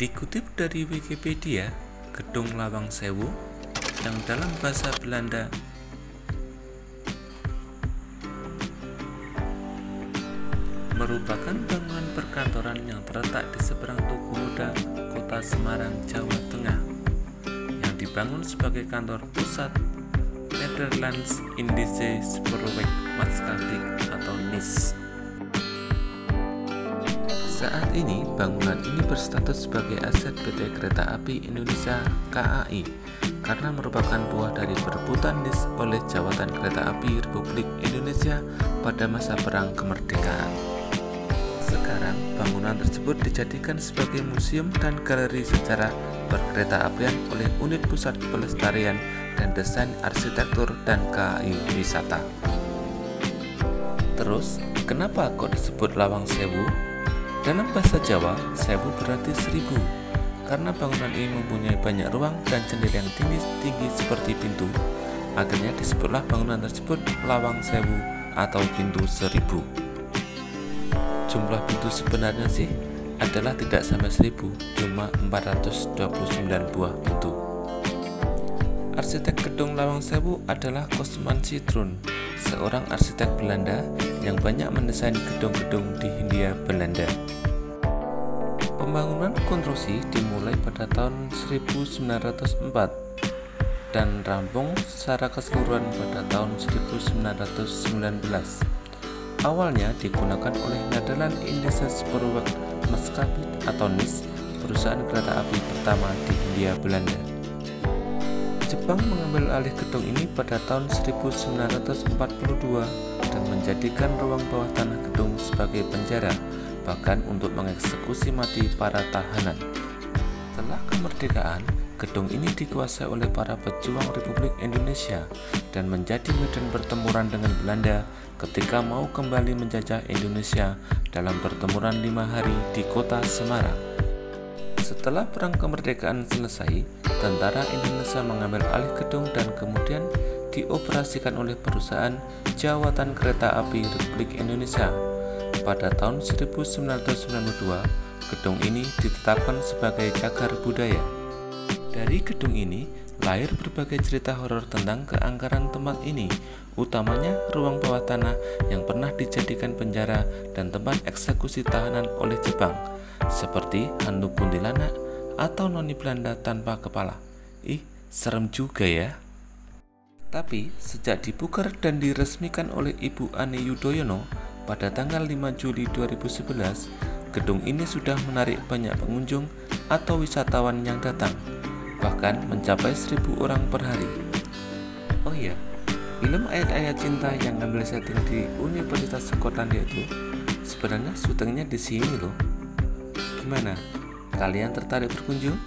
Dikutip dari Wikipedia, Gedung Lawang Sewu yang dalam bahasa Belanda merupakan bangunan perkantoran yang terletak di seberang Tugu Muda, Kota Semarang, Jawa Tengah, yang dibangun sebagai kantor pusat Nederlands Indische Spoorwegmaatschappij atau NIS. Saat ini, bangunan ini berstatus sebagai aset PT Kereta Api Indonesia (KAI) karena merupakan buah dari perebutan NIS oleh Jawatan Kereta Api Republik Indonesia pada masa Perang Kemerdekaan. Sekarang, bangunan tersebut dijadikan sebagai museum dan galeri sejarah perkereta-apian oleh Unit Pusat Pelestarian dan Desain Arsitektur dan KAI Wisata. Terus, kenapa kok disebut Lawang Sewu? Dalam bahasa Jawa, sewu berarti 1000, karena bangunan ini mempunyai banyak ruang dan jendela yang tinggi seperti pintu. Akhirnya disebutlah bangunan tersebut Lawang Sewu atau pintu 1000. Jumlah pintu sebenarnya sih adalah tidak sampai 1000, cuma 429 buah pintu. Arsitek Gedung Lawang Sewu adalah Kosman Citroen, seorang arsitek Belanda yang banyak mendesain gedung-gedung di Hindia Belanda. Pembangunan konstruksi dimulai pada tahun 1904 dan rampung secara keseluruhan pada tahun 1919. Awalnya digunakan oleh Nederlands Indische Spoorwegmaatschappij atau NIS, perusahaan kereta api pertama di Hindia Belanda. Jepang mengambil alih gedung ini pada tahun 1942 dan menjadikan ruang bawah tanah gedung sebagai penjara, bahkan untuk mengeksekusi mati para tahanan. Setelah kemerdekaan, gedung ini dikuasai oleh para pejuang Republik Indonesia dan menjadi medan pertempuran dengan Belanda ketika mau kembali menjajah Indonesia dalam pertempuran 5 hari di kota Semarang. Setelah perang kemerdekaan selesai, tentara Indonesia mengambil alih gedung dan kemudian dioperasikan oleh perusahaan Jawatan Kereta Api Republik Indonesia. Pada tahun 1992, gedung ini ditetapkan sebagai cagar budaya. Dari gedung ini, lahir berbagai cerita horor tentang keangkeran tempat ini, utamanya ruang bawah tanah yang pernah dijadikan penjara dan tempat eksekusi tahanan oleh Jepang, seperti hantu kuntilanak atau noni Belanda tanpa kepala. Serem juga ya. Tapi, sejak dibuka dan diresmikan oleh Ibu Ani Yudhoyono pada tanggal 5 Juli 2011, gedung ini sudah menarik banyak pengunjung atau wisatawan yang datang, bahkan mencapai 1000 orang per hari. Oh iya, film Ayat-Ayat Cinta yang ngambil setting di Universitas Skotlandia itu sebenarnya syutingnya di sini loh. Gimana? Kalian tertarik berkunjung?